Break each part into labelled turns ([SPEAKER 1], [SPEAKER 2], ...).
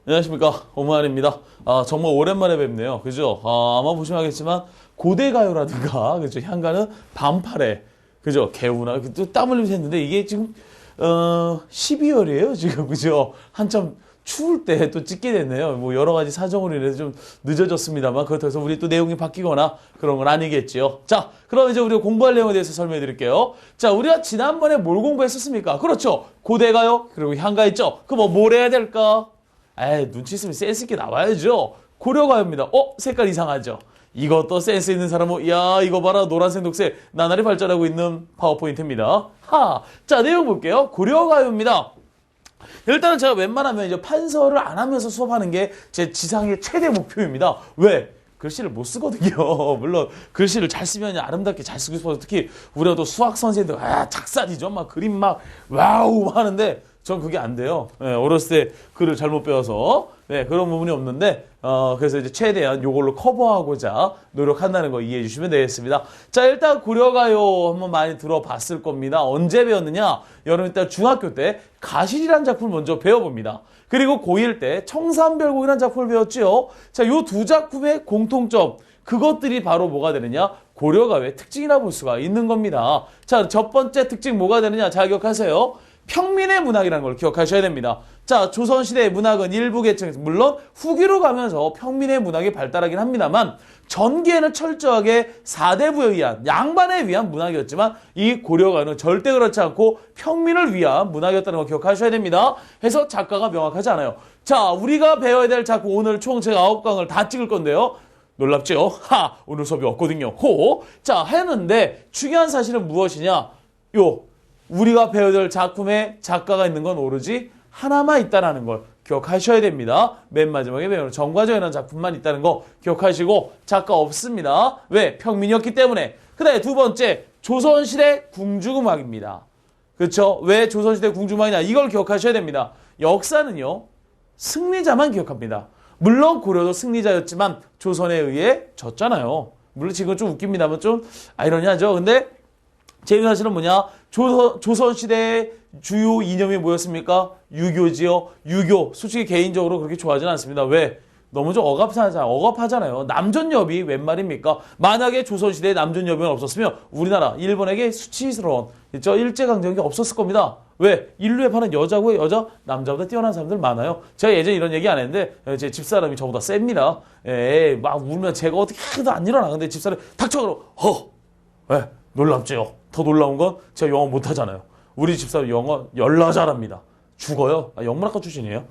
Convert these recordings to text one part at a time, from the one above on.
[SPEAKER 1] 안녕하십니까, 오만입니다. 정말 오랜만에 뵙네요. 그죠? 아마 보시면 알겠지만 고대 가요라든가 그죠? 향가는 반팔에 그죠? 개우나 또 땀 흘리면서 했는데 이게 지금 12월이에요 지금. 그죠? 한참 추울 때 또 찍게 됐네요. 뭐 여러 가지 사정으로 인해서 좀 늦어졌습니다만 그렇다고 해서 우리 또 내용이 바뀌거나 그런 건 아니겠지요. 자, 그럼 이제 우리가 공부할 내용에 대해서 설명해 드릴게요. 자, 우리가 지난번에 뭘 공부했었습니까? 그렇죠. 고대가요, 그리고 향가 있죠. 그럼 뭘 해야 될까? 에이, 눈치 있으면 센스 있게 나와야죠. 고려가요입니다. 색깔 이상하죠? 이것도 센스 있는 사람은, 야, 이거 봐라. 노란색, 녹색, 나날이 발전하고 있는 파워포인트입니다. 자, 내용 볼게요. 고려가요입니다. 일단은 제가 웬만하면 이제 판서를 안 하면서 수업하는 게 제 지상의 최대 목표입니다. 왜? 글씨를 못 쓰거든요. 물론 글씨를 잘 쓰면 아름답게 잘 쓰고 싶어서 특히 우리가 또 수학 선생님들 작살이죠. 막 그림 막 와우 하는데 전 그게 안 돼요. 네, 어렸을 때 글을 잘못 배워서 그런 부분이 없는데 그래서 이제 최대한 요걸로 커버하고자 노력한다는 거 이해해 주시면 되겠습니다. 자, 일단 고려가요 한번 많이 들어봤을 겁니다. 언제 배웠느냐? 여러분 일단 중학교 때 가실이라는 작품을 먼저 배워봅니다. 그리고 고1 때 청산별곡이라는 작품을 배웠지요. 자, 요 두 작품의 공통점, 그것들이 바로 뭐가 되느냐? 고려가요의 특징이라 볼 수가 있는 겁니다. 자, 첫 번째 특징 뭐가 되느냐? 잘 기억하세요. 평민의 문학이라는 걸 기억하셔야 됩니다. 자, 조선시대의 문학은 일부 계층에서 물론 후기로 가면서 평민의 문학이 발달하긴 합니다만 전기에는 철저하게 사대부에 의한 양반에 의한 문학이었지만 이 고려가요는 절대 그렇지 않고 평민을 위한 문학이었다는 걸 기억하셔야 됩니다. 해서 작가가 명확하지 않아요. 자, 우리가 배워야 될 작품 오늘 총 제가 9강을 다 찍을 건데요. 놀랍죠? 오늘 수업이 없거든요. 자, 했는데 중요한 사실은 무엇이냐? 우리가 배워야 될 작품에 작가가 있는 건 오로지 하나만 있다는 걸 기억하셔야 됩니다. 맨 마지막에 배우는 정과정이라는 작품만 있다는 거 기억하시고 작가 없습니다. 왜? 평민이었기 때문에. 그 다음에 두 번째, 조선시대 궁중음악입니다. 그렇죠? 왜 조선시대 궁중음악이냐? 이걸 기억하셔야 됩니다. 역사는요, 승리자만 기억합니다. 물론 고려도 승리자였지만 조선에 의해 졌잖아요. 물론 지금 좀 웃깁니다만 좀 아이러니하죠. 근데 재미있는 사실은 뭐냐? 조선시대의 주요 이념이 뭐였습니까? 유교지요. 유교. 솔직히 개인적으로 그렇게 좋아하지는 않습니다. 왜? 너무 좀 억압하잖아요. 남존여비 웬 말입니까? 만약에 조선시대에 남존여비가 없었으면 우리나라, 일본에게 수치스러운 일제강점기 없었을 겁니다. 왜? 인류에 파는 여자고 여자, 남자보다 뛰어난 사람들 많아요. 제가 예전에 이런 얘기 안 했는데 제 집사람이 저보다 셉니다. 막 울면 제가 어떻게 해도 안 일어나. 근데 집사람이 닥쳐! 왜? 놀랍죠. 더 놀라운 건 제가 영어 못하잖아요. 우리 집사람 영어 열나 잘합니다. 죽어요. 영문학과 출신이에요.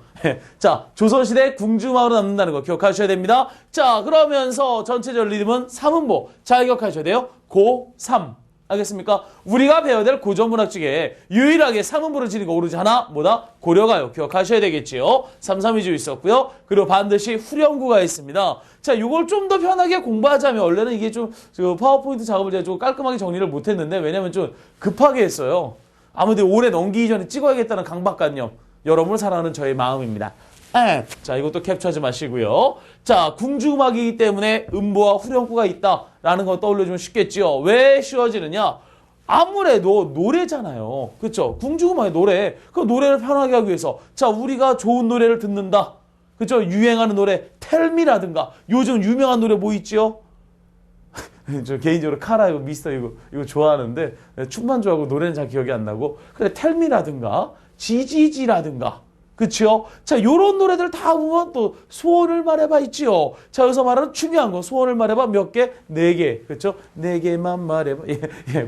[SPEAKER 1] 자, 조선시대 궁중음악으로 남는다는 거 기억하셔야 됩니다. 자, 그러면서 전체적 리듬은 삼음보 잘 기억하셔야 돼요. 고, 삼. 알겠습니까? 우리가 배워야 될 고전문학 중에 유일하게 삼음보를 지닌 거 오로지 하나, 뭐다? 고려가요. 기억하셔야 되겠지요. 삼삼이주 있었고요. 그리고 반드시 후렴구가 있습니다. 자, 요걸 좀 더 편하게 공부하자면, 원래는 이게 좀, 파워포인트 작업을 제가 좀 깔끔하게 정리를 못 했는데, 왜냐면 좀 급하게 했어요. 아무튼 올해 넘기기 전에 찍어야겠다는 강박관념. 여러분을 사랑하는 저의 마음입니다. 자, 이것도 캡처하지 마시고요. 자, 궁중음악이기 때문에 음보와 후렴구가 있다라는 거 떠올려주면 쉽겠지요. 왜 쉬워지느냐? 아무래도 노래잖아요. 그렇죠? 궁중음악의 노래. 그 노래를 편하게 하기 위해서. 자, 우리가 좋은 노래를 듣는다. 그렇죠? 유행하는 노래, 텔미라든가. 요즘 유명한 노래 뭐 있지요? 저 개인적으로 카라 이거 미스터 이거 좋아하는데 춤만 좋아하고 노래는 잘 기억이 안 나고. 그래, 텔미라든가 지지지라든가. 그쵸? 자, 요런 노래들 다 보면 또 소원을 말해봐 있지요. 자, 여기서 말하는 중요한 거 소원을 말해봐 몇 개? 4개. 그쵸? 4개만 말해봐.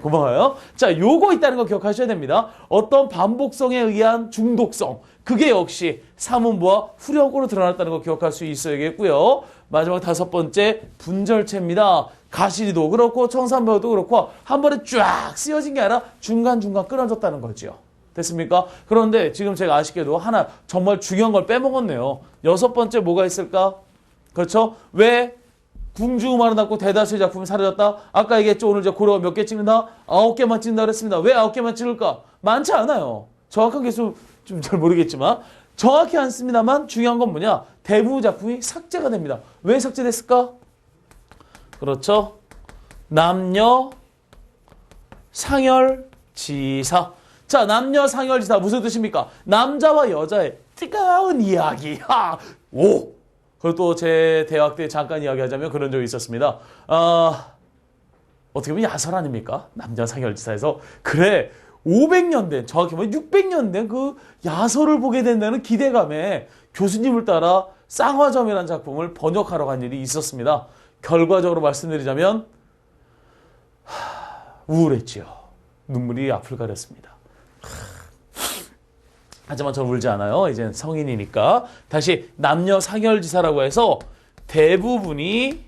[SPEAKER 1] 고마워요. 자, 요거 있다는 거 기억하셔야 됩니다. 어떤 반복성에 의한 중독성. 그게 역시 삼음보와 후렴구로 드러났다는 거 기억할 수 있어야겠고요. 마지막 5번째, 분절체입니다. 가시리도 그렇고 청산별도 그렇고 한 번에 쫙 쓰여진 게 아니라 중간중간 끊어졌다는 거죠. 됐습니까? 그런데 지금 제가 아쉽게도 하나 정말 중요한 걸 빼먹었네요. 6번째 뭐가 있을까? 그렇죠? 왜 궁중음악을 남고 대다수의 작품이 사라졌다? 아까 얘기했죠. 오늘 이제 고려가 몇 개 찍는다? 9개만 찍는다 그랬습니다. 왜 9개만 찍을까? 많지 않아요. 정확한 개수 좀 잘 모르겠지만 정확히 않습니다만 중요한 건 뭐냐? 대부분 작품이 삭제가 됩니다. 왜 삭제됐을까? 그렇죠? 남녀 상열지사. 자, 남녀 상열지사 무슨 뜻입니까? 남자와 여자의 뜨거운 이야기. 오! 그리고 또 제 대학 때 잠깐 이야기하자면 그런 적이 있었습니다. 어떻게 보면 야설 아닙니까? 남자 상열지사에서. 그래, 500년 된, 정확히 보면 600년 된 그 야설을 보게 된다는 기대감에 교수님을 따라 쌍화점이라는 작품을 번역하러 간 일이 있었습니다. 결과적으로 말씀드리자면, 우울했지요. 눈물이 앞을 가렸습니다. 하지만 저는 울지 않아요. 이젠 성인이니까. 다시 남녀 상열지사라고 해서 대부분이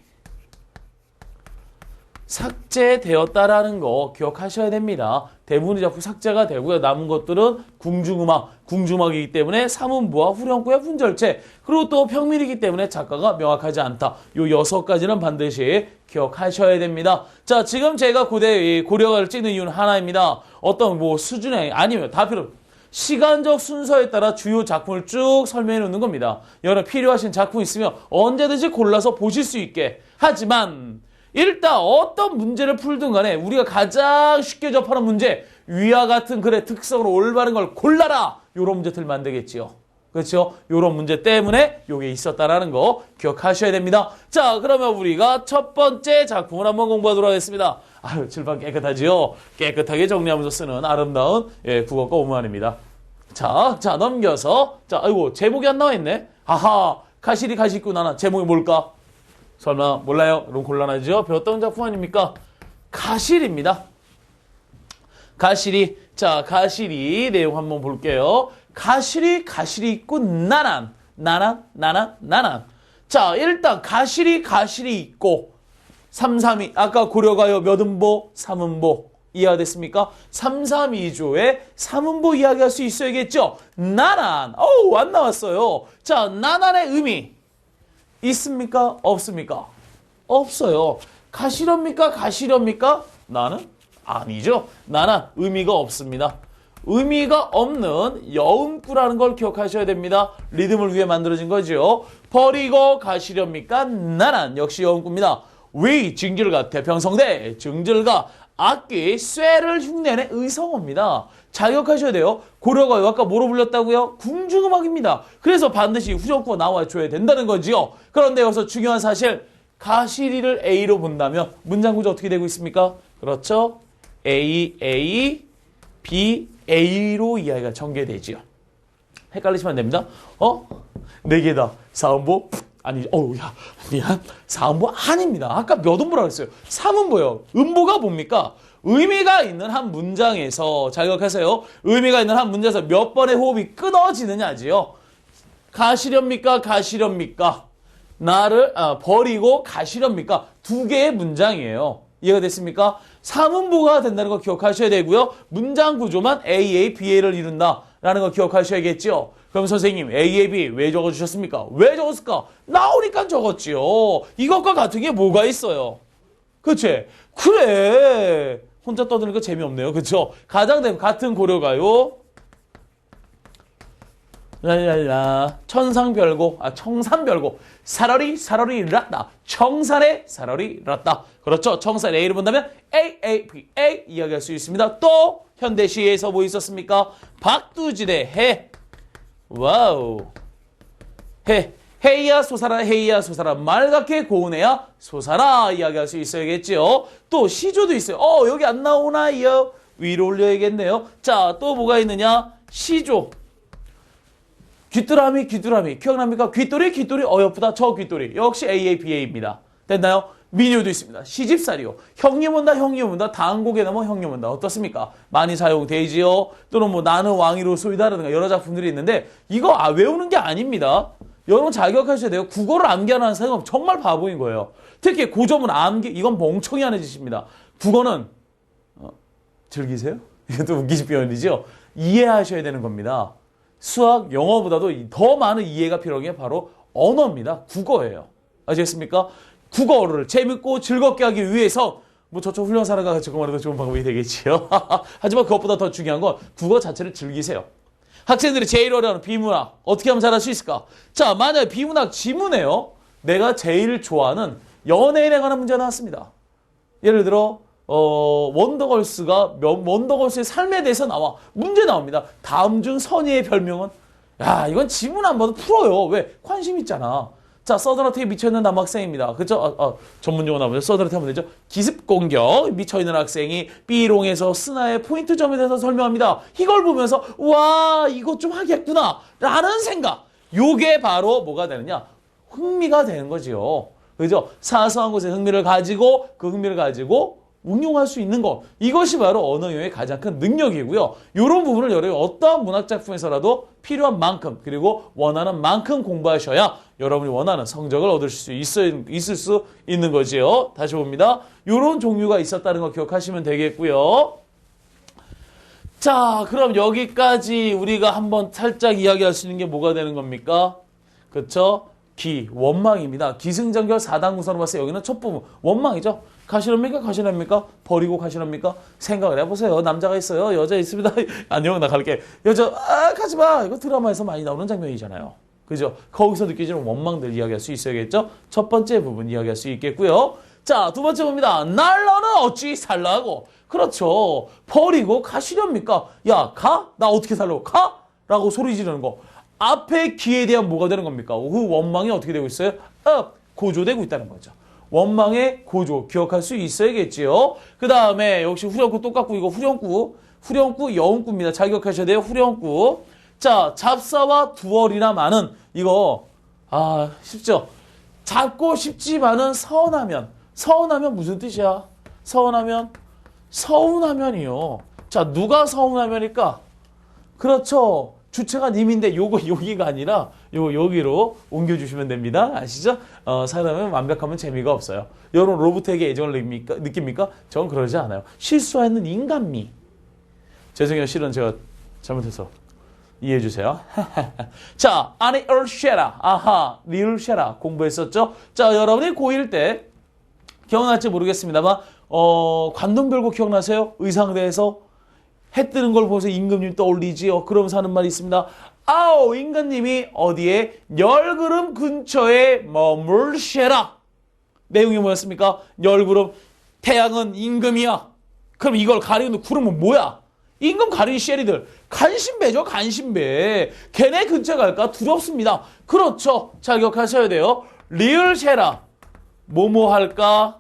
[SPEAKER 1] 삭제되었다라는 거 기억하셔야 됩니다. 대부분이 자꾸 삭제가 되고요. 남은 것들은 궁중음악이기 때문에 사문부와 후렴구의 훈절체, 그리고 또 평밀이기 때문에 작가가 명확하지 않다. 요 6가지는 반드시 기억하셔야 됩니다. 자, 지금 제가 고려가를 찍는 이유는 하나입니다. 어떤 뭐 수준에 아니면 다 필요 없습니다. 시간적 순서에 따라 주요 작품을 쭉 설명해 놓는 겁니다. 여러분 필요하신 작품 있으면 언제든지 골라서 보실 수 있게. 하지만 일단 어떤 문제를 풀든 간에 우리가 가장 쉽게 접하는 문제, 위와 같은 글의 특성으로 올바른 걸 골라라. 이런 문제 들면 안 되겠지요. 그렇죠? 이런 문제 때문에 이게 있었다라는 거 기억하셔야 됩니다. 자, 그러면 우리가 첫 번째 작품을 한번 공부하도록 하겠습니다. 아유, 칠판 깨끗하지요? 깨끗하게 정리하면서 쓰는 아름다운 국어과 오만입니다. 자, 넘겨서. 자, 아이고, 제목이 안 나와 있네. 아하, 가시리 가시고 나나. 제목이 뭘까? 설마 몰라요? 그럼 곤란하죠? 배웠던 작품 아닙니까? 가실입니다. 가실이. 자, 가실이 내용 한번 볼게요. 가실이 있고 나난. 자, 일단 가실이 있고 332 아까 고려가요 몇 음보? 3음보. 이해가 됐습니까? 332조에 3음보 이야기할 수 있어야겠죠? 나난. 안 나왔어요. 자, 나난의 의미 있습니까? 없습니까? 없어요. 가시렵니까? 나는? 아니죠. 나는 의미가 없습니다. 의미가 없는 여음구라는 걸 기억하셔야 됩니다. 리듬을 위해 만들어진 거죠. 버리고 가시렵니까? 나는 역시 여음구입니다. 위, 징절가, 대평성대, 증절가, 악기, 쇠를 흉내내 의성어입니다. 잘 기억하셔야 돼요. 고려가요. 아까 뭐로 불렸다고요? 궁중음악입니다. 그래서 반드시 후렴구가 나와줘야 된다는 거지요. 그런데 여기서 중요한 사실, 가시리를 A로 본다면 문장 구조 어떻게 되고 있습니까? 그렇죠? A, B, A로 이야기가 전개되지요. 헷갈리시면 안 됩니다. 4개다. 사음보? 아니, 미안. 사음보 아닙니다. 아까 몇 음보라고 했어요? 3음보요. 음보가 뭡니까? 의미가 있는 한 문장에서, 잘 기억하세요. 의미가 있는 한 문장에서 몇 번의 호흡이 끊어지느냐지요. 가시렵니까? 나를 버리고 가시렵니까? 2개의 문장이에요. 이해가 됐습니까? 3음보가 된다는 거 기억하셔야 되고요. 문장 구조만 A, BA를 이룬다라는 거 기억하셔야겠죠. 그럼 선생님, A, B 왜 적어주셨습니까? 왜 적었을까? 나오니까 적었지요. 이것과 같은 게 뭐가 있어요? 그치? 그래. 혼자 떠드는 거 재미없네요. 그쵸? 가장 같은 고려가요. 랄랄라. 청산별고. 사러리 랐다. 청산에 사러리 랐다. 그렇죠. 청산 A를 본다면 A, B, A 이야기할 수 있습니다. 또 현대시에서 뭐 있었습니까? 박두질의 해. 와우. 해야 솟아라 맑게 고운해야 솟아라 이야기할 수 있어야겠지요. 또 시조도 있어요. 여기 안 나오나요? 위로 올려야겠네요. 자, 또 뭐가 있느냐? 시조. 귀뚜라미 기억납니까? 귀돌이 어여쁘다. 저 귀돌이 역시 AABA입니다. 됐나요? 민요도 있습니다. 시집살이요. 형님 온다. 다음곡에 나면 형님 온다. 어떻습니까? 많이 사용되지요. 또는 뭐 나는 왕이로 쏘이다라든가 여러 작품들이 있는데 이거 외우는 게 아닙니다. 여러분 잘 기억하셔야 돼요. 국어를 암기하는 사람은 정말 바보인 거예요. 특히 고조문 암기 이건 멍청이 하는 짓입니다. 국어는 즐기세요? 이것도 웃기신 표현이죠. 이해하셔야 되는 겁니다. 수학, 영어보다도 더 많은 이해가 필요한 게 바로 언어입니다. 국어예요. 아시겠습니까? 국어를 재밌고 즐겁게 하기 위해서 뭐 저쪽 훌륭한 사람과 같이 공부하는 거 좋은 방법이 되겠지요. 하지만 그것보다 더 중요한 건 국어 자체를 즐기세요. 학생들이 제일 어려워하는 비문학 어떻게 하면 잘할 수 있을까? 자, 만약에 비문학 지문에요. 내가 제일 좋아하는 연예인에 관한 문제가 나왔습니다. 예를 들어 원더걸스의 삶에 대해서 문제 나옵니다. 다음 중 선의의 별명은 야, 이건 지문 안 봐도 풀어요. 왜? 관심 있잖아. 자, 서든어택에 미쳐있는 남학생입니다. 그죠? 전문 용어 나오죠. 서든어택 하면 되죠. 기습 공격, 미쳐있는 학생이 B롱에서 스나의 포인트점에 대해서 설명합니다. 이걸 보면서, 와, 이거 좀 하겠구나. 라는 생각. 요게 바로 뭐가 되느냐? 흥미가 되는 거지요. 그죠? 사소한 것에 흥미를 가지고, 그 흥미를 가지고, 응용할 수 있는 것. 이것이 바로 언어용의 가장 큰 능력이고요. 이런 부분을 여러분이 어떠한 문학작품에서라도 필요한 만큼 그리고 원하는 만큼 공부하셔야 여러분이 원하는 성적을 얻을 수 있을 수 있는 거지요. 다시 봅니다. 이런 종류가 있었다는 거 기억하시면 되겠고요. 자, 그럼 여기까지 우리가 한번 살짝 이야기할 수 있는 게 뭐가 되는 겁니까? 그렇죠? 원망입니다. 기승전결 4단 구성으로 봤을 때 여기는 첫 부분 원망이죠. 가시랍니까? 버리고 가시랍니까? 생각을 해보세요. 남자가 있어요. 여자 있습니다. 안녕, 나 갈게. 여자, 가지마. 이거 드라마에서 많이 나오는 장면이잖아요. 그죠? 거기서 느껴지는 원망들 이야기할 수 있어야겠죠? 첫 번째 부분 이야기할 수 있겠고요. 자, 두 번째 봅니다. 날라는 어찌 살라고. 그렇죠. 버리고 가시렵니까? 야, 가? 나 어떻게 살라고? 가? 라고 소리 지르는 거. 앞에 기에 대한 뭐가 되는 겁니까? 그 원망이 어떻게 되고 있어요? 고조되고 있다는 거죠. 원망의 고조 기억할 수 있어야겠지요. 그 다음에 역시 후렴구 똑같고 이거 후렴구 여운구입니다. 잘 기억하셔야 돼요. 후렴구. 자, 잡사와 두얼이나 많은 이거 쉽죠. 작고 쉽지만은 서운하면 무슨 뜻이야? 서운하면이요. 자, 누가 서운하면일까? 그렇죠. 주체가 님인데 요거 여기가 아니라 여기로 옮겨주시면 됩니다. 아시죠? 사람은 완벽하면 재미가 없어요. 여러분 로봇에게 애정을 느낍니까? 전 그러지 않아요. 실수하는 인간미. 죄송해요. 실은 제가 잘못해서 이해해 주세요. 자, 아니 얼쉐라. 리을 쉐라 공부했었죠? 자, 여러분이 고1 때 기억날지 모르겠습니다만 관동별고 기억나세요? 의상대에서 해 뜨는 걸 보면서 임금님 떠올리지요. 그러면서 하는 말이 있습니다. 임금님이 어디에 열구름 근처에 머물쉐라. 내용이 뭐였습니까? 열구름, 태양은 임금이야. 그럼 이걸 가리는 구름은 뭐야? 임금 가리는 쉐리들. 간신배죠, 간신배. 걔네 근처에 갈까? 두렵습니다. 그렇죠. 잘 기억하셔야 돼요. 리을쉐라. 뭐뭐 할까?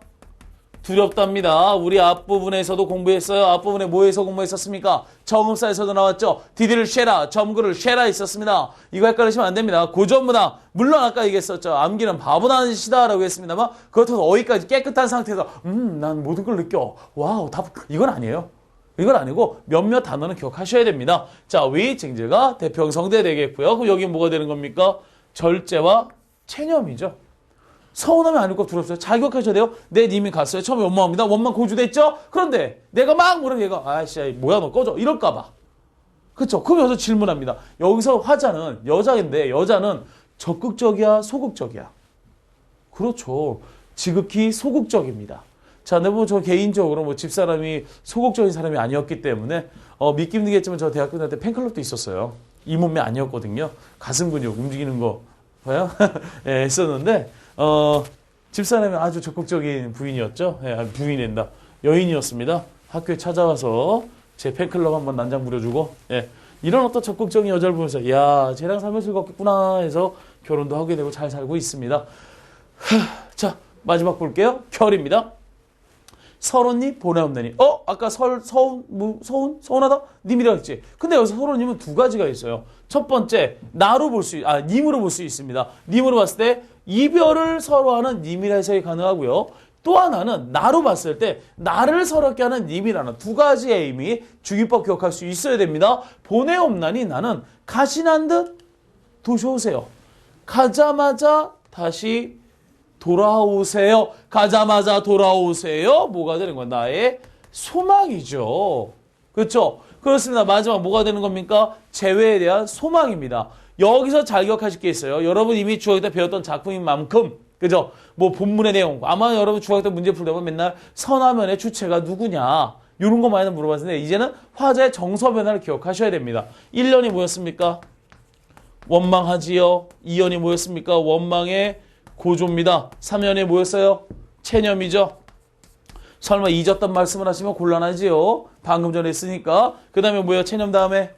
[SPEAKER 1] 두렵답니다. 우리 앞부분에서도 공부했어요. 앞부분에 뭐에서 공부했었습니까? 정음사에서도 나왔죠. 디디를 쉐라, 점구를 쉐라 있었습니다. 이거 헷갈리시면 안 됩니다. 고전문학, 물론 아까 얘기했었죠. 암기는 바보나는 짓이다 라고 했습니다만 그렇다고 어휘까지 깨끗한 상태에서 난 모든 걸 느껴. 와우, 이건 아니에요. 이건 아니고 몇몇 단어는 기억하셔야 됩니다. 자, 위증제가 대표형성대 되겠고요. 그럼 여기 뭐가 되는 겁니까? 절제와 체념이죠. 서운하면 아닐 것 두렵어요. 잘 기억하셔야 돼요. 내 님이 갔어요. 처음에 원망합니다. 원망 고주됐죠? 그런데 내가 막 뭐라 얘가 뭐야 너 꺼져 이럴까 봐. 그렇죠? 그럼 여기서 질문합니다. 여기서 화자는 여자인데 여자는 적극적이야 소극적이야? 그렇죠. 지극히 소극적입니다. 자, 근데 저 개인적으로 집사람이 소극적인 사람이 아니었기 때문에 믿기 힘들겠지만 저 대학교 다닐 때 팬클럽도 있었어요. 이 몸매 아니었거든요. 가슴 근육 움직이는 거 봐요? 예, 했었는데 집사람이 아주 적극적인 부인이었죠. 예, 부인이란다. 여인이었습니다. 학교에 찾아와서 제 팬클럽 한번 난장 부려주고, 예, 이런 어떤 적극적인 여자를 보면서, 야, 쟤랑 살면 즐겁겠구나 해서 결혼도 하게 되고 잘 살고 있습니다. 자, 마지막 볼게요. 결입니다. 서론니 보내없느니. 아까 서운하다? 님이라고 했지. 근데 여기서 서론님은 두 가지가 있어요. 첫 번째, 님으로 볼 수 있습니다. 님으로 봤을 때 이별을 서로하는 님이라 해석이 가능하고요. 또 하나는 나로 봤을 때 나를 서럽게 하는 님이라는 두 가지의 의미, 주기법 기억할 수 있어야 됩니다. 보내없나니 나는 가시난 듯 도셔오세요. 가자마자 다시 돌아오세요. 가자마자 돌아오세요. 뭐가 되는 거야? 나의 소망이죠. 그렇죠? 그렇습니다. 마지막 뭐가 되는 겁니까? 재회에 대한 소망입니다. 여기서 잘 기억하실 게 있어요. 여러분 이미 중학교 때 배웠던 작품인 만큼, 그죠? 본문의 내용. 아마 여러분 중학교 때 문제 풀다 보면 맨날 선화면의 주체가 누구냐. 이런 거 많이 물어봤는데, 이제는 화자의 정서 변화를 기억하셔야 됩니다. 1년이 뭐였습니까? 원망하지요. 2년이 뭐였습니까? 원망의 고조입니다. 3년이 뭐였어요? 체념이죠. 설마 잊었던 말씀을 하시면 곤란하지요. 방금 전에 했으니까. 그 다음에 뭐예요? 체념 다음에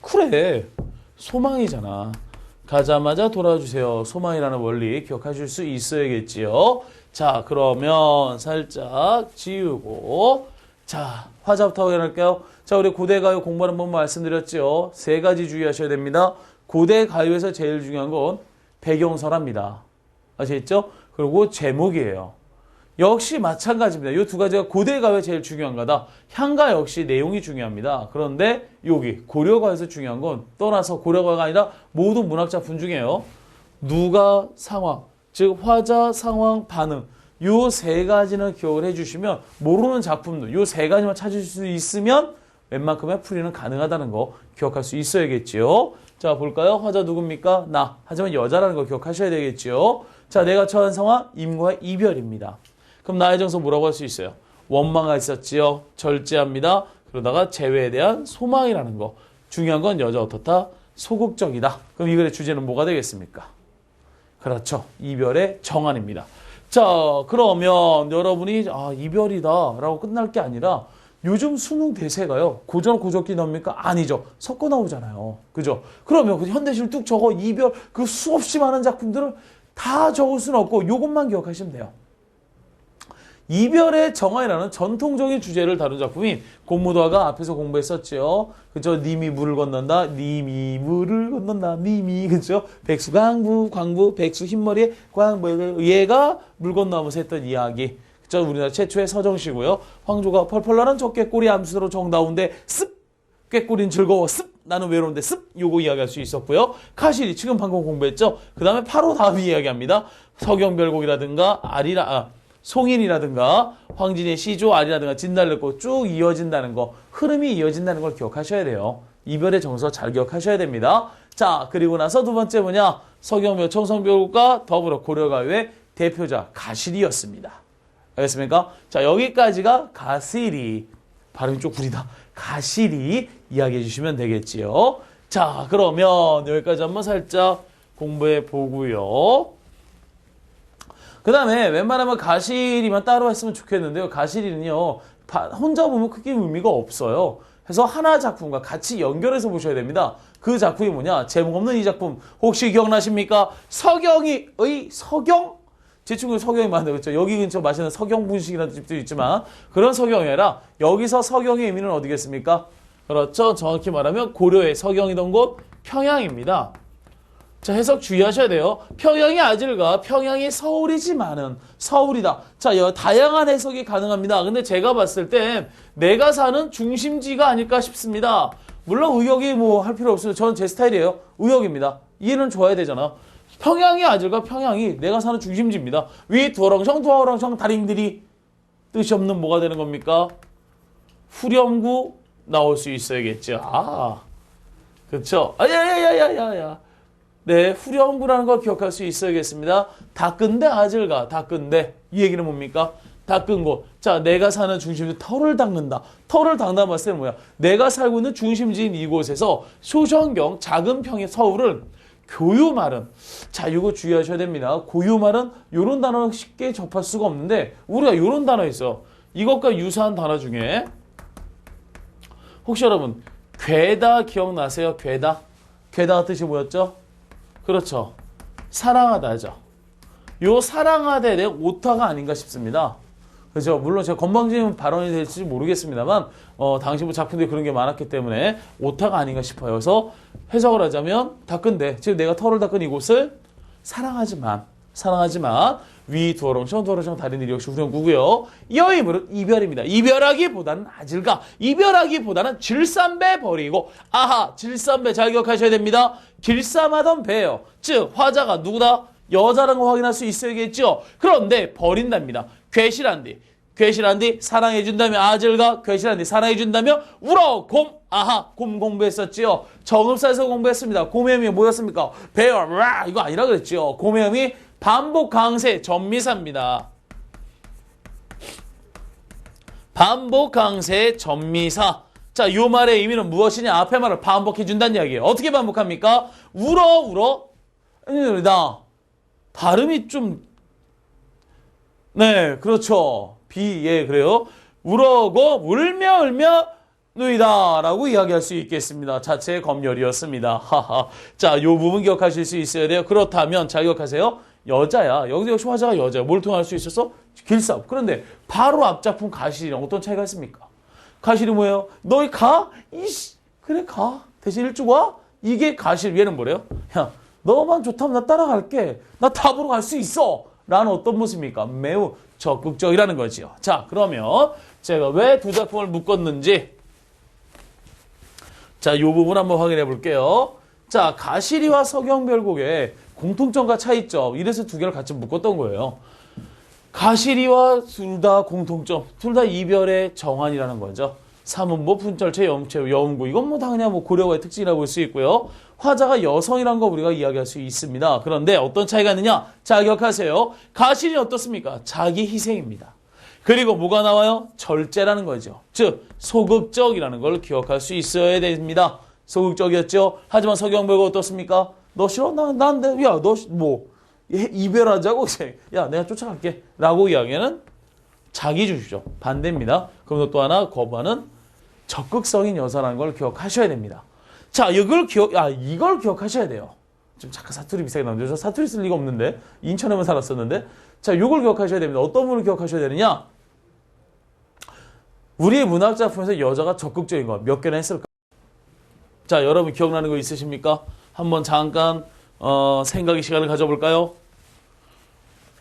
[SPEAKER 1] 그래. 소망이잖아. 가자마자 돌아주세요. 소망이라는 원리 기억하실 수 있어야겠지요. 자, 그러면 살짝 지우고 자, 화자부터 확인할게요. 자, 우리 고대가요 공부하는 법 말씀드렸죠. 세 가지 주의하셔야 됩니다. 고대가요에서 제일 중요한 건 배경설합니다. 아시겠죠? 그리고 제목이에요. 역시 마찬가지입니다. 이 두 가지가 고대가요에 제일 중요한 거다. 향가 역시 내용이 중요합니다. 그런데 여기 고려가에서 중요한 건 떠나서 고려가가 아니라 모든 문학작품 중에요. 누가, 상황, 즉 화자, 상황, 반응 요 세 가지는 기억을 해주시면 모르는 작품도 요 세 가지만 찾으실 수 있으면 웬만큼의 풀이는 가능하다는 거 기억할 수 있어야겠지요. 자, 볼까요? 화자 누굽니까? 나. 하지만 여자라는 거 기억하셔야 되겠지요. 자, 내가 처한 상황 임과의 이별입니다. 그럼 나의 정서 뭐라고 할 수 있어요? 원망가 있었지요. 절제합니다. 그러다가 재회에 대한 소망이라는 거. 중요한 건 여자 어떻다? 소극적이다. 그럼 이 글의 주제는 뭐가 되겠습니까? 그렇죠. 이별의 정안입니다. 자, 그러면 여러분이 이별이다 라고 끝날 게 아니라 요즘 수능 대세가요. 고전 고적기 나옵니까? 아니죠. 섞어 나오잖아요. 그죠? 그러면 그 현대시를 뚝 적어 이별 그 수없이 많은 작품들을 다 적을 수는 없고 요것만 기억하시면 돼요. 이별의 정화이라는 전통적인 주제를 다룬 작품이 공무도화가 앞에서 공부했었죠. 그죠? 님이 물을 건넌다. 님이 물을 건넌다. 님이 그죠? 백수 광부 백수 흰머리에 광부 얘가 물 건너면서 했던 이야기. 그죠? 우리나라 최초의 서정시고요. 황조가 펄펄 나는 저 꾀꼬리 암수로 정다운데 습 꾀꼬리는 즐거워 습 나는 외로운데 습 요거 이야기할 수 있었고요. 카실이 지금 방금 공부했죠. 그 다음에 바로 다음 이야기합니다. 서경별곡이라든가 송인이라든가 황진의 시조 아리라든가 진달래꽃 쭉 이어진다는 거 흐름이 이어진다는 걸 기억하셔야 돼요. 이별의 정서 잘 기억하셔야 됩니다. 자, 그리고 나서 두 번째 뭐냐 서경묘 청성별곡과 더불어 고려가요의 대표자 가실이었습니다. 알겠습니까? 자, 여기까지가 가실이 발음이 좀 구리다. 가실이 이야기해 주시면 되겠지요. 자, 그러면 여기까지 한번 살짝 공부해 보고요. 그 다음에 웬만하면 가실이만 따로 했으면 좋겠는데요. 가실이는요. 혼자 보면 크게 의미가 없어요. 그래서 하나 작품과 같이 연결해서 보셔야 됩니다. 그 작품이 뭐냐? 제목 없는 이 작품 혹시 기억나십니까? 서경의 서경? 제 친구 서경이 많은데 그렇죠? 여기 근처 맛있는 서경분식이라는 집도 있지만 그런 서경이 아니라 여기서 서경의 의미는 어디겠습니까? 그렇죠. 정확히 말하면 고려의 서경이던 곳 평양입니다. 자, 해석 주의하셔야 돼요. 평양이 아질과 평양이 서울이지만은 서울이다. 자, 다양한 해석이 가능합니다. 근데 제가 봤을 땐 내가 사는 중심지가 아닐까 싶습니다. 물론 의역이 뭐 할 필요 없어요. 저는 제 스타일이에요. 의역입니다. 이해는 좋아야 되잖아. 평양이 아질과 평양이 내가 사는 중심지입니다. 위 두어렁청 다링들이 뜻이 없는 뭐가 되는 겁니까? 후렴구 나올 수 있어야겠죠. 그렇죠. 야야야야야야. 네, 후렴구라는 걸 기억할 수 있어야겠습니다. 닦은데 아질가, 닦은데. 이 얘기는 뭡니까? 닦은 곳. 자, 내가 사는 중심지, 터를 닦는다. 터를 닦는다 봤을 때는 뭐야? 내가 살고 있는 중심지인 이곳에서 소정경, 작은 평의 서울은 교유말은. 자, 이거 주의하셔야 됩니다. 고유말은 이런 단어는 쉽게 접할 수가 없는데, 우리가 이런 단어 있어. 이것과 유사한 단어 중에, 혹시 여러분, 괴다 기억나세요? 괴다? 괴다가 뜻이 뭐였죠? 그렇죠. 사랑하다죠. 요 사랑하다에 대한 오타가 아닌가 싶습니다. 그죠? 물론 제가 건방진 발언이 될지 모르겠습니다만, 당시 뭐 작품들이 그런 게 많았기 때문에 오타가 아닌가 싶어요. 그래서 해석을 하자면, 닦은데, 즉 내가 터를 닦은 이곳을 사랑하지만, 위 두어렁청 다리들이 역시 후렴구고요. 여의물은 이별입니다. 이별하기보다는 아질가. 이별하기보다는 질삼배 버리고. 질삼배 잘 기억하셔야 됩니다. 길쌈하던 배예요. 즉 화자가 누구다? 여자라는 거 확인할 수 있어야겠죠. 그런데 버린답니다. 괴실한 뒤 사랑해준다며 아질가. 괴실한 뒤 사랑해준다며 울어 곰. 곰 공부했었지요. 정읍사에서 공부했습니다. 곰의 의미 뭐였습니까? 배요. 이거 아니라 그랬죠. 곰의 의미 반복 강세 전미사입니다. 반복 강세 전미사. 자, 요 말의 의미는 무엇이냐? 앞에 말을 반복해 준다는 이야기예요. 어떻게 반복합니까? 울어. 나 발음이 좀 네, 그렇죠. 그래요. 울어고 울며 누이다라고 이야기할 수 있겠습니다. 자체의 검열이었습니다. 하하. 자, 요 부분 기억하실 수 있어야 돼요. 그렇다면 자 기억하세요. 여자야. 여기서 역시 화자가 여자야. 뭘 통할 수 있었어? 길싸움. 그런데 바로 앞 작품 가실이랑 어떤 차이가 있습니까? 가실이 뭐예요? 너희 가? 이씨. 그래 가. 대신 일찍 와? 이게 가실. 얘는 뭐래요? 야, 너만 좋다면 나 따라갈게. 나 답으로 갈 수 있어. 라는 어떤 모습입니까? 매우 적극적이라는 거지요. 자, 그러면 제가 왜 두 작품을 묶었는지 자, 이 부분 한번 확인해 볼게요. 자, 가시리와 서경별곡의 공통점과 차이점. 이래서 두 개를 같이 묶었던 거예요. 가시리와 둘 다 공통점. 둘 다 이별의 정환이라는 거죠. 삼음보, 분절체, 염체, 여음구. 이건 뭐 당연히 뭐 고려가의 특징이라고 볼 수 있고요. 화자가 여성이라는 거 우리가 이야기할 수 있습니다. 그런데 어떤 차이가 있느냐? 자, 기억하세요. 가시리는 어떻습니까? 자기 희생입니다. 그리고 뭐가 나와요? 절제라는 거죠. 즉 소극적이라는 걸 기억할 수 있어야 됩니다. 소극적이었죠. 하지만 서경별곡 어떻습니까? 너 싫어? 난데 야, 너 뭐 이별하자고? 야, 내가 쫓아갈게. 라고 이야기하는 자기주의죠. 반대입니다. 그럼 또 하나 거부하는 적극적인 여자라는 걸 기억하셔야 됩니다. 자, 이걸 기억하셔야 돼요. 좀 잠깐 사투리 비슷하게 나오는데 저 사투리 쓸 리가 없는데 인천에만 살았었는데 자, 이걸 기억하셔야 됩니다. 어떤 분을 기억하셔야 되느냐? 우리의 문학 작품에서 여자가 적극적인 거 몇 개나 했을까? 자, 여러분 기억나는 거 있으십니까? 한번 잠깐 생각의 시간을 가져볼까요?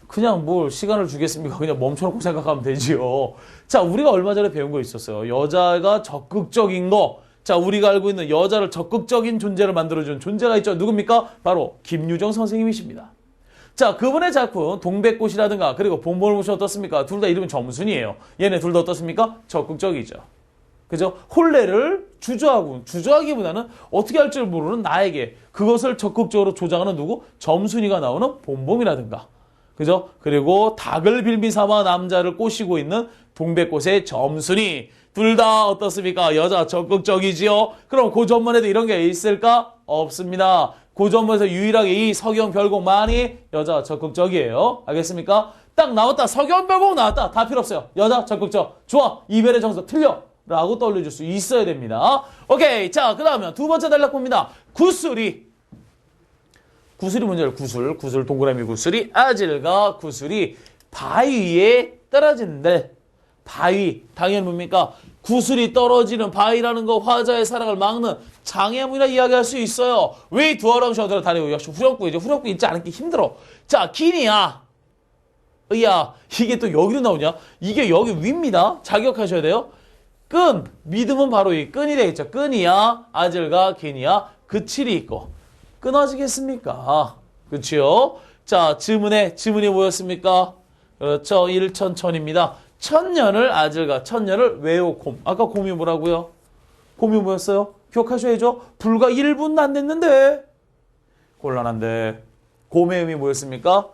[SPEAKER 1] 그냥 뭘 시간을 주겠습니까? 그냥 멈춰놓고 생각하면 되지요. 자, 우리가 얼마 전에 배운 거 있었어요. 여자가 적극적인 거. 자, 우리가 알고 있는 여자를 적극적인 존재를 만들어준 존재가 있죠. 누굽니까? 바로 김유정 선생님이십니다. 자, 그분의 작품 동백꽃이라든가 그리고 봄보물꽃이 어떻습니까? 둘 다 이름은 점순이에요. 얘네 둘 다 어떻습니까? 적극적이죠. 그죠? 혼례를 주저하기보다는 어떻게 할 줄 모르는 나에게 그것을 적극적으로 조장하는 누구? 점순이가 나오는 봄봄이라든가. 그죠? 그리고 닭을 빌미 삼아 남자를 꼬시고 있는 동백꽃의 점순이. 둘 다 어떻습니까? 여자 적극적이지요? 그럼 그 전문에도 이런 게 있을까? 없습니다. 그 전문에서 유일하게 이 서경별곡만이 여자 적극적이에요. 알겠습니까? 딱 나왔다. 서경별곡 나왔다. 다 필요 없어요. 여자 적극적. 좋아. 이별의 정석 틀려. 라고 떠올려줄 수 있어야 됩니다. 오케이. 자, 그 다음에 두 번째 단락봅니다. 구슬이. 구슬이 문제를 구슬 동그라미 구슬이 아질과 구슬이 바위에 떨어진대. 바위. 당연히 뭡니까? 구슬이 떨어지는 바위라는 거 화자의 사랑을 막는 장애물이라 이야기할 수 있어요. 왜 두어람 셔들어 다니고 역시 후렴구이죠. 후렴구 있지 않기 힘들어. 자, 기니야. 야, 이게 또 여기로 나오냐? 이게 여기 위입니다. 자격하셔야 돼요. 끈. 믿음은 바로 이 끈이 되겠죠. 끈이야. 아질과 기니야. 그칠이 있고. 끊어지겠습니까? 그렇죠? 자, 지문이 뭐였습니까? 그렇죠. 일천천입니다. 천년을 아질과 천년을 외우곰. 아까 곰이 뭐라고요? 곰이 뭐였어요? 기억하셔야죠. 불과 1분도 안 됐는데. 곤란한데. 곰의 의미 뭐였습니까?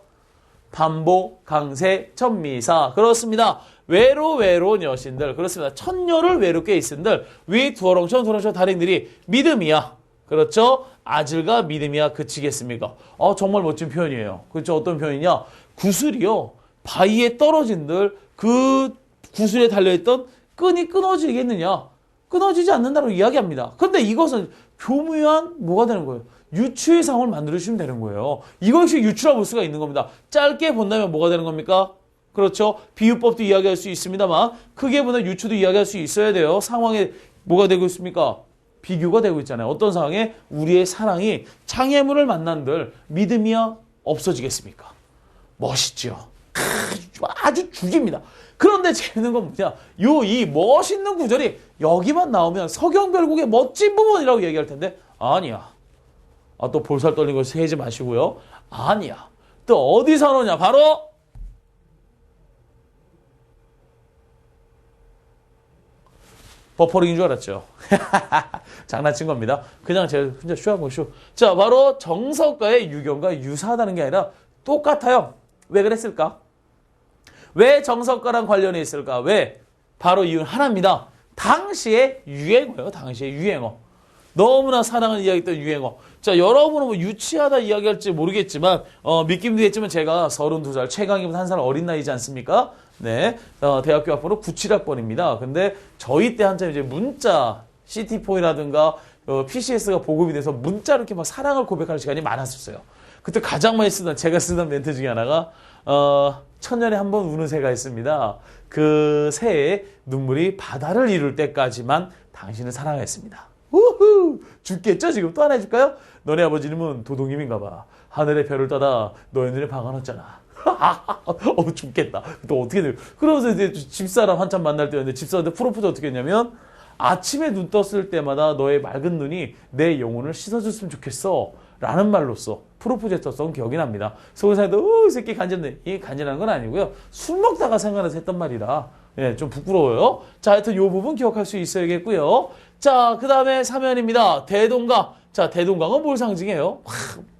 [SPEAKER 1] 반복, 강세, 천미사. 그렇습니다. 외로운 여신들. 그렇습니다. 천녀를 외롭게 있은들 위 두어렁천 달인들이 믿음이야. 그렇죠? 아질과 믿음이야 그치겠습니까? 정말 멋진 표현이에요. 그렇죠? 어떤 표현이냐? 구슬이요. 바위에 떨어진들 그 구슬에 달려있던 끈이 끊어지겠느냐? 끊어지지 않는다고 이야기합니다. 근데 이것은 교묘한 뭐가 되는 거예요? 유추의 상황을 만들어주시면 되는 거예요. 이것이 유추라 볼 수가 있는 겁니다. 짧게 본다면 뭐가 되는 겁니까? 그렇죠. 비유법도 이야기할 수 있습니다만 크게 보면 유추도 이야기할 수 있어야 돼요. 상황에 뭐가 되고 있습니까? 비교가 되고 있잖아요. 어떤 상황에 우리의 사랑이 장애물을 만난들 믿음이야 없어지겠습니까? 멋있죠. 아주 죽입니다. 그런데 재밌는 건 뭐냐? 이 멋있는 구절이 여기만 나오면 서경별곡의 멋진 부분이라고 얘기할 텐데 아니야. 또 볼살 떨린 거 세지 마시고요. 아니야. 또 어디서 나오냐? 바로 버퍼링인 줄 알았죠. 장난친 겁니다. 그냥 제가 혼자 쇼하고 쇼. 자, 바로 정석가의 유경과 유사하다는 게 아니라 똑같아요. 왜 그랬을까? 왜 정석가랑 관련이 있을까? 왜? 바로 이유는 하나입니다. 당시의 유행어예요. 당시의 유행어. 너무나 사랑을 이야기했던 유행어. 자, 여러분은 뭐 유치하다 이야기할지 모르겠지만 믿기면 되겠지만 제가 32살, 최강희보다 한 살 어린 나이지 않습니까? 네, 대학교 학번은 97학번입니다. 근데 저희 때 한참 이제 문자, CT4라든가 PCS가 보급이 돼서 문자로 이렇게 막 사랑을 고백하는 시간이 많았었어요. 그때 가장 많이 제가 쓰던 멘트 중에 하나가, 천년에 한 번 우는 새가 있습니다. 그 새의 눈물이 바다를 이룰 때까지만 당신을 사랑했습니다. 우후! 죽겠죠? 지금 또 하나 해줄까요? 너네 아버지님은 도둑님인가 봐. 하늘의 별을 따다 너의 눈에 박아놨잖아. 죽겠다. 또 어떻게 돼요? 그러면서 이제 집사람 한참 만날 때였는데 집사람한테 프로포즈 어떻게 했냐면 아침에 눈 떴을 때마다 너의 맑은 눈이 내 영혼을 씻어줬으면 좋겠어. 라는 말로써 프로포즈 했었던 기억이 납니다. 속에서도 이 새끼 간지네. 이 간지나는 건 아니고요. 술 먹다가 생각나서 했던 말이라 예, 좀 부끄러워요. 자, 하여튼 이 부분 기억할 수 있어야겠고요. 자, 그 다음에 사면입니다. 대동강. 자, 대동강은 뭘 상징해요?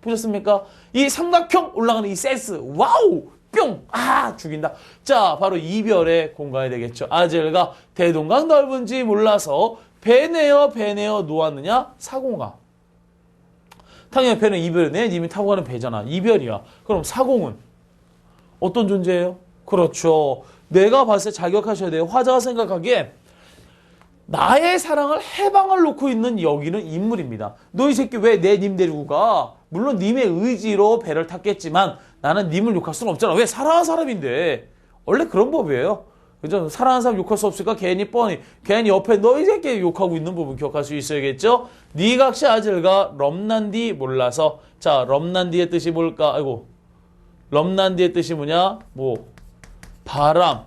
[SPEAKER 1] 보셨습니까? 이 삼각형 올라가는 이 센스. 와우! 뿅! 아, 죽인다. 자, 바로 이별의 공간이 되겠죠. 아젤과 대동강 넓은지 몰라서 배 내어 놓았느냐? 사공강. 당연히 배는 이별이야. 내 님이 타고 가는 배잖아. 이별이야. 그럼 사공은 어떤 존재예요? 그렇죠. 내가 봤을 때 자격하셔야 돼요. 화자가 생각하기에 나의 사랑을 해방을 놓고 있는 여기는 인물입니다. 너 이 새끼 왜 내 님 데리고 가? 물론 님의 의지로 배를 탔겠지만 나는 님을 욕할 수는 없잖아. 왜? 사랑하는 사람인데. 원래 그런 법이에요. 그죠? 사랑하는 사람 욕할 수 없으니까 괜히 옆에 너 이 새끼 욕하고 있는 부분 기억할 수 있어야겠죠? 니각시 아젤가 럼난디 몰라서. 자, 럼난디의 뜻이 뭘까? 아이고. 럼난디의 뜻이 뭐냐? 바람.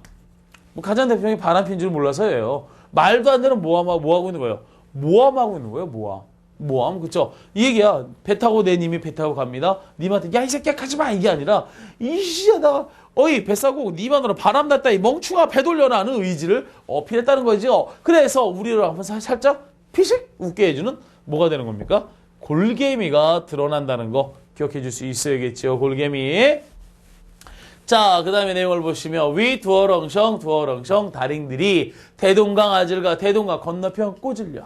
[SPEAKER 1] 가장 대표적인 바람핀 줄 몰라서예요. 말도 안 되는 뭐하고 있는 거예요? 모함하고 있는 거예요, 모함, 그쵸? 이 얘기야. 배 타고 내 님이 배 타고 갑니다. 님한테, 야, 이 새끼야, 가지 마! 이게 아니라, 이씨야다가, 어이, 배 싸고 니만으로 바람 났다, 이 멍충아, 배 돌려라는 의지를 어필했다는 거죠. 그래서 우리를 한번 살짝 피식 웃게 해주는 뭐가 되는 겁니까? 골개미가 드러난다는 거 기억해 줄 수 있어야겠죠, 골개미. 자, 그 다음에 내용을 보시면 위 두어렁성 다링들이 대동강 아질과 대동강 건너편 꼬질려.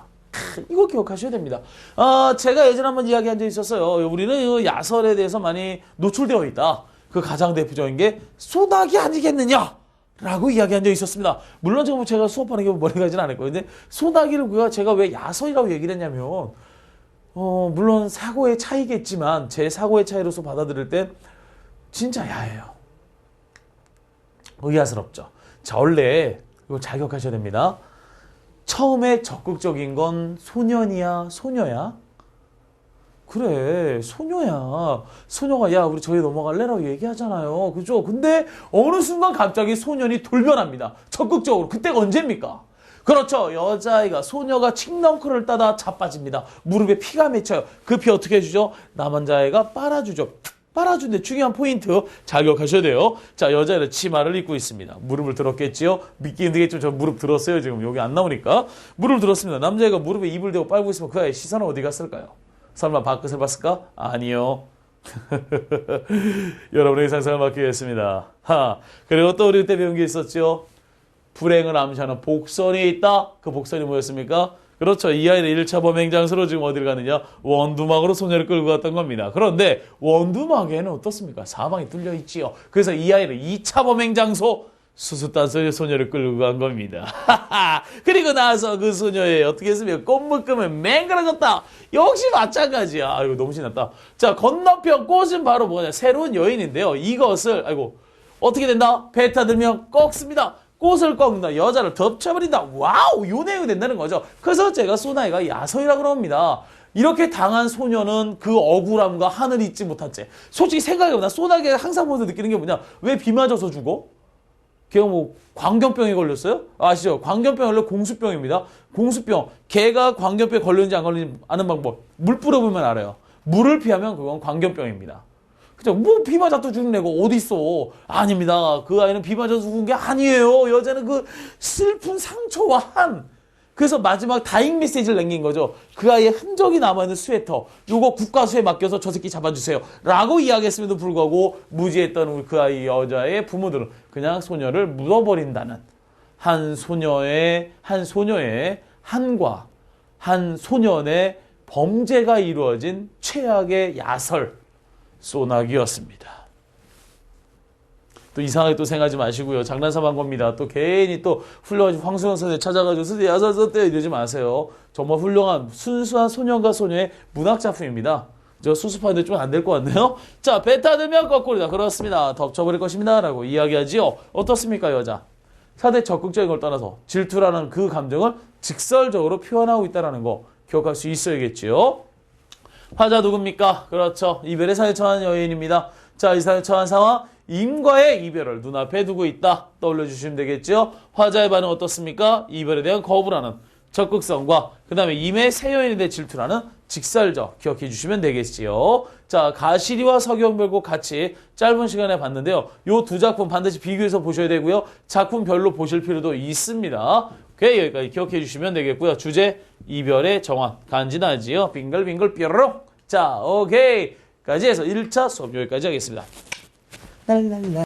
[SPEAKER 1] 이거 기억하셔야 됩니다. 제가 예전에 한번 이야기한 적이 있었어요. 우리는 야설에 대해서 많이 노출되어 있다. 그 가장 대표적인 게 소나기 아니겠느냐 라고 이야기한 적이 있었습니다. 물론 제가 수업하는 게 머리 가지는 않을 거예요. 근데 소나기를 제가 왜 야설이라고 얘기를 했냐면 물론 사고의 차이겠지만 제 사고의 차이로서 받아들일 땐 진짜 야해요. 의아스럽죠. 자, 원래 이거 잘 기억하셔야 됩니다. 처음에 적극적인 건 소년이야, 소녀야? 그래, 소녀야. 소녀가 야, 우리 저기 넘어갈래라고 얘기하잖아요. 그죠? 근데 어느 순간 갑자기 소년이 돌변합니다. 적극적으로. 그때가 언제입니까? 그렇죠. 여자아이가, 소녀가 칡넝쿨을 따다 자빠집니다. 무릎에 피가 맺혀요. 그 피 어떻게 해주죠? 남자아이가 빨아주죠. 빨아준데 중요한 포인트 잘 기억하셔야 돼요. 자, 여자애는 치마를 입고 있습니다. 무릎을 들었겠지요? 믿기 힘들겠죠? 저 무릎 들었어요. 지금 여기 안 나오니까. 무릎을 들었습니다. 남자애가 무릎에 입을 대고 빨고 있으면 그 아이의 시선은 어디 갔을까요? 설마 밖을 봤을까? 아니요. 여러분의 상상을 맡기겠습니다. 그리고 또 우리 그때 배운 게 있었죠? 불행을 암시하는 복선이 있다. 그 복선이 뭐였습니까? 그렇죠. 이 아이는 1차 범행 장소로 지금 어디를 가느냐? 원두막으로 소녀를 끌고 갔던 겁니다. 그런데 원두막에는 어떻습니까? 사방이 뚫려 있지요. 그래서 이 아이는 2차 범행 장소 수수단소의 소녀를 끌고 간 겁니다. 그리고 나서 그 소녀의 어떻게 했으면 꽃 묶으면 맹그러졌다. 역시 마찬가지야. 아이고 너무 신났다. 자, 건너편 꽃은 바로 뭐냐? 새로운 여인인데요. 이것을 어떻게 된다? 배 타들면 꺾습니다. 꽃을 꺾는다. 여자를 덮쳐버린다. 와우! 요 내용이 된다는 거죠. 그래서 제가 소나이가 야설이라고 그럽니다. 이렇게 당한 소녀는 그 억울함과 하늘 잊지 못한 채. 솔직히 생각해보면 소나기가 항상 보면서 느끼는 게 뭐냐? 왜 비 맞아서 죽어? 걔가 광견병에 걸렸어요? 아시죠? 광견병 원래 공수병입니다. 공수병. 걔가 광견병에 걸렸는지 안 걸렸는지 아는 방법. 물 뿌려보면 알아요. 물을 피하면 그건 광견병입니다. 그죠? 비 맞아도 죽는 애가 어딨어? 아닙니다. 그 아이는 비 맞아서 죽은 게 아니에요. 여자는 그 슬픈 상처와 그래서 마지막 다잉 메시지를 남긴 거죠. 그 아이의 흔적이 남아있는 스웨터. 요거 국가수에 맡겨서 저 새끼 잡아주세요. 라고 이야기했음에도 불구하고 무지했던 그 아이 여자의 부모들은 그냥 소녀를 묻어버린다는 한 소녀의 한과 한 소년의 범죄가 이루어진 최악의 야설. 소나기였습니다. 또 이상하게 또 생각하지 마시고요. 장난삼한 겁니다. 또 괜히 또 훌륭한 황수영 선생 찾아가지고 선생님 야사서때 이러지 마세요. 정말 훌륭한 순수한 소년과 소녀의 문학 작품입니다. 저 수습하는데 좀 안 될 것 같네요. 자, 베타 들면 거꾸로다. 그렇습니다. 덮쳐버릴 것입니다. 라고 이야기하지요. 어떻습니까, 여자? 상대 적극적인 걸 떠나서 질투라는 그 감정을 직설적으로 표현하고 있다는 거 기억할 수 있어야겠지요. 화자 누굽니까? 그렇죠. 이별의 사에 처한 여인입니다. 자, 이 사에 처한 상황, 임과의 이별을 눈앞에 두고 있다. 떠올려 주시면 되겠죠. 화자의 반응 어떻습니까? 이별에 대한 거부라는 적극성과 그 다음에 임의 새 여인에 대해 질투라는 직설적 기억해 주시면 되겠지요. 자, 가시리와 서경별곡 같이 짧은 시간에 봤는데요. 요 두 작품 반드시 비교해서 보셔야 되고요. 작품별로 보실 필요도 있습니다. 오케이, 여기까지 기억해 주시면 되겠고요. 주제, 이별의 정환, 간지나지요. 빙글빙글 뾰로록. 자, 오케이. 까지 해서 1차 수업 여기까지 하겠습니다.